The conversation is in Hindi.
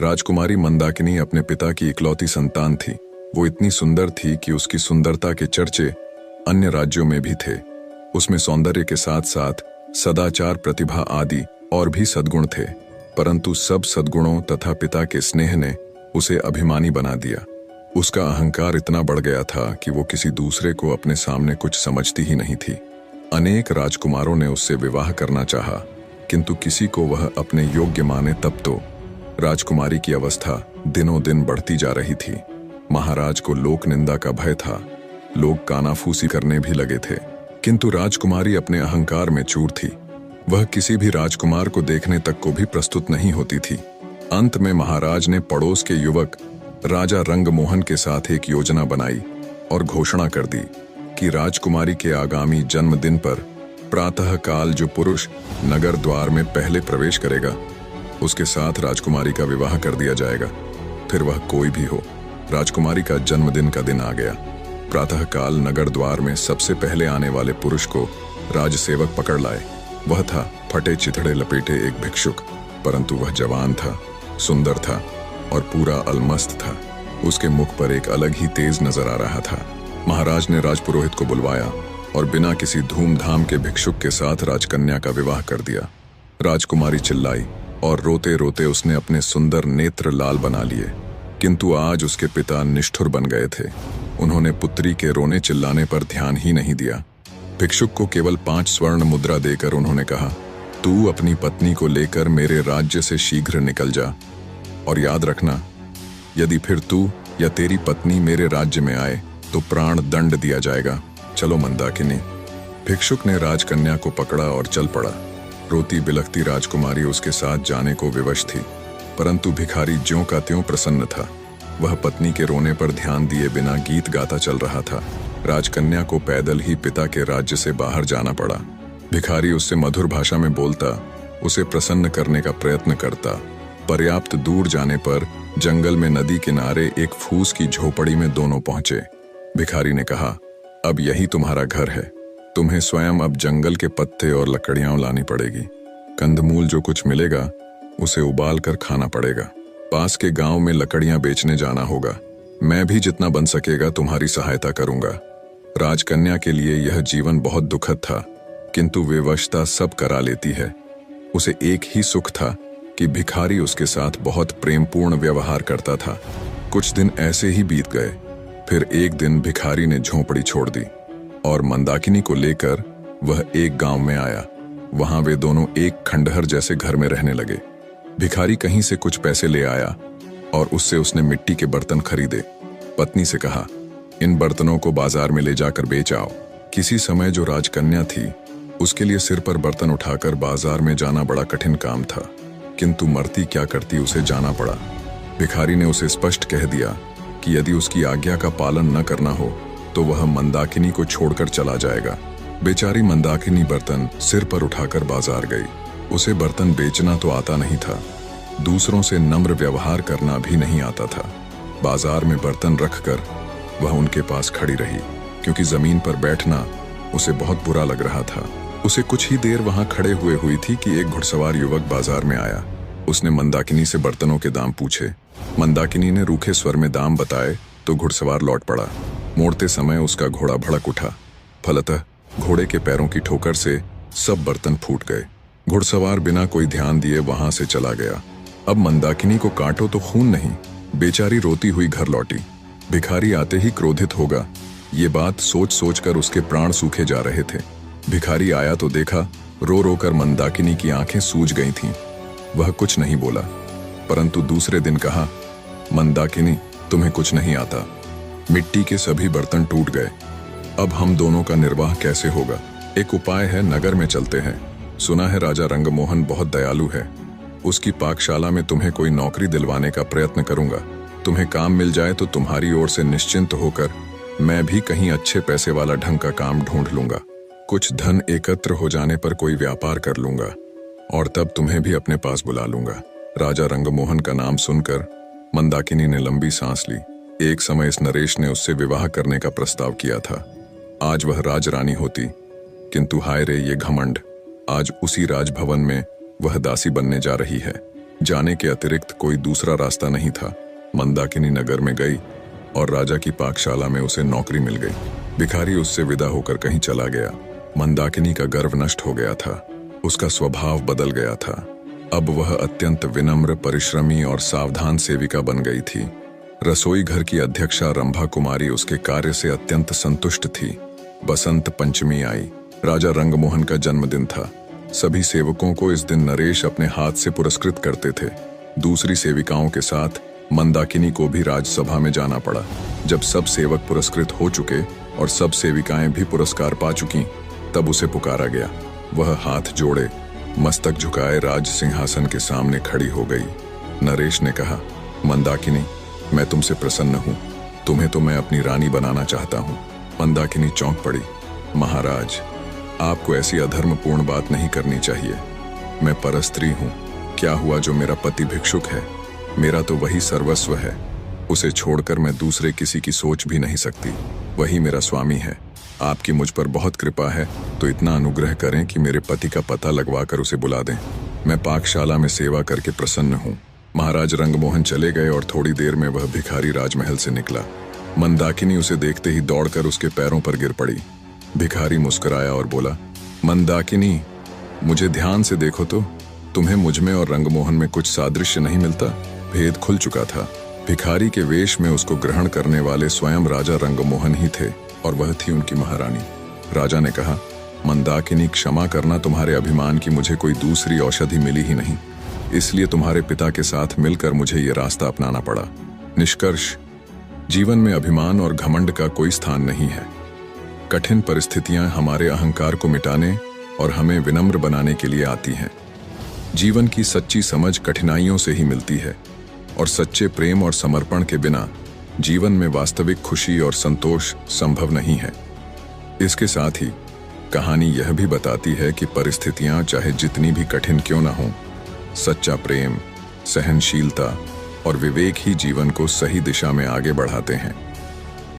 राजकुमारी मंदाकिनी अपने पिता की इकलौती संतान थी। वो इतनी सुंदर थी कि उसकी सुंदरता के चर्चे अन्य राज्यों में भी थे। उसमें सौंदर्य के साथ साथ सदाचार, प्रतिभा आदि और भी सद्गुण थे, परंतु सब सद्गुणों तथा पिता के स्नेह ने उसे अभिमानी बना दिया। उसका अहंकार इतना बढ़ गया था कि वो किसी दूसरे को अपने सामने कुछ समझती ही नहीं थी। अनेक राजकुमारों ने उससे विवाह करना चाहा, किंतु किसी को वह अपने योग्य माने तब तो। राजकुमारी की अवस्था दिनों दिन बढ़ती जा रही थी। महाराज को लोक निंदा का भय था। लोग कानाफूसी करने भी लगे थे, किंतु राजकुमारी अपने अहंकार में चूर थी। वह किसी भी राजकुमार को देखने तक को भी प्रस्तुत नहीं होती थी। अंत में महाराज ने पड़ोस के युवक राजा रंगमोहन के साथ एक योजना बनाई और घोषणा कर दी कि राजकुमारी के आगामी जन्मदिन पर प्रातः काल जो पुरुष नगर द्वार में पहले प्रवेश करेगा, उसके साथ राजकुमारी का विवाह कर दिया जाएगा। फिर वह कोई भी हो। राजकुमारी का जन्मदिन का दिन आ गया। प्रातः काल नगर द्वार में सबसे पहले आने वाले पुरुष को राजसेवक पकड़ लाए। वह था फटे चिथड़े लपेटे एक भिक्षुक, परंतु वह जवान था, सुंदर था और पूरा अलमस्त था। उसके मुख पर एक अलग ही तेज नजर आ रहा था। महाराज ने राजपुरोहित को बुलवाया और बिना किसी धूमधाम के भिक्षुक के साथ राजकन्या का विवाह कर दिया। राजकुमारी चिल्लाई और रोते रोते उसने अपने सुंदर नेत्र लाल बना लिए, किंतु आज उसके पिता निष्ठुर बन गए थे। उन्होंने पुत्री के रोने चिल्लाने पर ध्यान ही नहीं दिया। भिक्षुक को केवल 5 स्वर्ण मुद्रा देकर उन्होंने कहा, तू अपनी पत्नी को लेकर मेरे राज्य से शीघ्र निकल जा, और याद रखना, यदि फिर तू या तेरी पत्नी मेरे राज्य में आए तो प्राण दंड दिया जाएगा। चलो मंदाकिनी। भिक्षुक ने राजकन्या को पकड़ा और चल पड़ा। रोती बिलखती राजकुमारी उसके साथ जाने को विवश थी, परंतु भिखारी ज्यों का त्यों प्रसन्न था। वह पत्नी के रोने पर ध्यान दिए बिना गीत गाता चल रहा था। राजकन्या को पैदल ही पिता के राज्य से बाहर जाना पड़ा। भिखारी उससे मधुर भाषा में बोलता, उसे प्रसन्न करने का प्रयत्न करता। पर्याप्त दूर जाने पर जंगल में नदी किनारे एक फूस की झोपड़ी में दोनों पहुंचे। भिखारी ने कहा, अब यही तुम्हारा घर है। तुम्हें स्वयं अब जंगल के पत्ते और लकड़ियां लानी पड़ेगी। कंदमूल जो कुछ मिलेगा उसे उबाल कर खाना पड़ेगा। पास के गांव में लकड़ियां बेचने जाना होगा। मैं भी जितना बन सकेगा तुम्हारी सहायता करूंगा। राजकन्या के लिए यह जीवन बहुत दुखद था, किंतु विवशता सब करा लेती है। उसे एक ही सुख था कि भिखारी उसके साथ बहुत प्रेमपूर्ण व्यवहार करता था। कुछ दिन ऐसे ही बीत गए। फिर एक दिन भिखारी ने झोंपड़ी छोड़ दी और मंदाकिनी को लेकर वह एक गांव में आया। वहां वे दोनों एक खंडहर जैसे घर में रहने लगे। भिखारी कहीं से कुछ पैसे ले आया और उससे उसने मिट्टी के बर्तन खरीदे। पत्नी से कहा, इन बर्तनों को बाजार में ले जाकर बेच आओ। किसी समय जो राजकन्या थी, उसके लिए सिर पर बर्तन उठाकर बाजार में जाना बड़ा कठिन काम था, किंतु मरती क्या करती उसे जाना पड़ा। भिखारी ने उसे स्पष्ट कह दिया कि यदि उसकी आज्ञा का पालन न करना हो तो वह मंदाकिनी को छोड़कर चला जाएगा। बेचारी मंदाकिनी बर्तन सिर पर उठाकर बाजार गई। उसे बर्तन बेचना तो आता नहीं था, दूसरों से नम्र व्यवहार करना भी नहीं आता था। बाजार में बर्तन रखकर वह उनके पास खड़ी रही, क्योंकि जमीन पर बैठना उसे बहुत बुरा लग रहा था। उसे कुछ ही देर वहां खड़े हुए हुई थी कि एक घुड़सवार युवक बाजार में आया। उसने मंदाकिनी से बर्तनों के दाम पूछे। मंदाकिनी ने रूखे स्वर में दाम बताए तो घुड़सवार लौट पड़ा। मोड़ते समय उसका घोड़ा भड़क उठा। फलतः घोड़े के पैरों की ठोकर से सब बर्तन फूट गए। घुड़सवार बिना कोई ध्यान दिए वहां से चला गया। अब मंदाकिनी को काटो तो खून नहीं। बेचारी रोती हुई घर लौटी। भिखारी आते ही क्रोधित होगा, ये बात सोच सोच कर उसके प्राण सूखे जा रहे थे। भिखारी आया तो देखा, रो रो कर मंदाकिनी की आंखें सूज गई थीं। वह कुछ नहीं बोला, परंतु दूसरे दिन कहा, मंदाकिनी, तुम्हें कुछ नहीं आता। मिट्टी के सभी बर्तन टूट गए। अब हम दोनों का निर्वाह कैसे होगा? एक उपाय है, नगर में चलते हैं। सुना है राजा रंगमोहन बहुत दयालु है। उसकी पाकशाला में तुम्हें कोई नौकरी दिलवाने का प्रयत्न करूंगा। तुम्हें काम मिल जाए तो तुम्हारी ओर से निश्चिंत होकर मैं भी कहीं अच्छे पैसे वाला ढंग का काम ढूंढ लूंगा। कुछ धन एकत्र हो जाने पर कोई व्यापार कर लूंगा और तब तुम्हें भी अपने पास बुला लूंगा। राजा रंगमोहन का नाम सुनकर मंदाकिनी ने लंबी सांस ली। एक समय इस नरेश ने उससे विवाह करने का प्रस्ताव किया था। आज वह राजरानी होती, किंतु हाय रे ये घमंड, आज उसी राजभवन में वह दासी बनने जा रही है। जाने के अतिरिक्त कोई दूसरा रास्ता नहीं था। मंदाकिनी नगर में गई और राजा की पाकशाला में उसे नौकरी मिल गई। भिखारी उससे विदा होकर कहीं चला गया। मंदाकिनी का गर्व नष्ट हो गया था, उसका स्वभाव बदल गया था। अब वह अत्यंत विनम्र, परिश्रमी और सावधान सेविका बन गई थी। रसोई घर की अध्यक्षा रंभा कुमारी उसके कार्य से अत्यंत संतुष्ट थी। बसंत पंचमी आई। राजा रंगमोहन का जन्मदिन था। सभी सेवकों को इस दिन नरेश अपने हाथ से पुरस्कृत करते थे। दूसरी सेविकाओं के साथ मंदाकिनी को भी राजसभा में जाना पड़ा। जब सब सेवक पुरस्कृत हो चुके और सब सेविकाएं भी पुरस्कार पा चुकी, तब उसे पुकारा गया। वह हाथ जोड़े, मस्तक झुकाए राज सिंहासन के सामने खड़ी हो गई। नरेश ने कहा, मंदाकिनी, मैं तुमसे प्रसन्न हूं। तुम्हें तो मैं अपनी रानी बनाना चाहता हूं। मंदाकिनी चौंक पड़ी। महाराज, आपको ऐसी अधर्मपूर्ण बात नहीं करनी चाहिए। मैं परस्त्री हूं। क्या हुआ जो मेरा पति भिक्षुक है? मेरा तो वही सर्वस्व है। उसे छोड़कर मैं दूसरे किसी की सोच भी नहीं सकती। वही मेरा स्वामी है। आपकी मुझ पर बहुत कृपा है, तो इतना अनुग्रह करें कि मेरे पति का पता लगवाकर उसे बुला दें। मैं पाकशाला में सेवा करके प्रसन्न हूँ। महाराज रंगमोहन चले गए और थोड़ी देर में वह भिखारी राजमहल से निकला। मंदाकिनी उसे देखते ही दौड़कर उसके पैरों पर गिर पड़ी। भिखारी मुस्कुराया और बोला, मंदाकिनी, मुझे ध्यान से देखो तो तुम्हें मुझ में और रंगमोहन में कुछ सादृश्य नहीं मिलता? भेद खुल चुका था। भिखारी के वेश में उसको ग्रहण करने वाले स्वयं राजा रंगमोहन ही थे और वह थी उनकी महारानी। राजा ने कहा, मंदाकिनी, क्षमा करना, तुम्हारे अभिमान की मुझे कोई दूसरी औषधि मिली ही नहीं, इसलिए तुम्हारे पिता के साथ मिलकर मुझे ये रास्ता अपनाना पड़ा। निष्कर्ष, जीवन में अभिमान और घमंड का कोई स्थान नहीं है। कठिन परिस्थितियां हमारे अहंकार को मिटाने और हमें विनम्र बनाने के लिए आती हैं। जीवन की सच्ची समझ कठिनाइयों से ही मिलती है और सच्चे प्रेम और समर्पण के बिना जीवन में वास्तविक खुशी और संतोष संभव नहीं है। इसके साथ ही कहानी यह भी बताती है कि परिस्थितियां चाहे जितनी भी कठिन क्यों न हों, सच्चा प्रेम, सहनशीलता और विवेक ही जीवन को सही दिशा में आगे बढ़ाते हैं।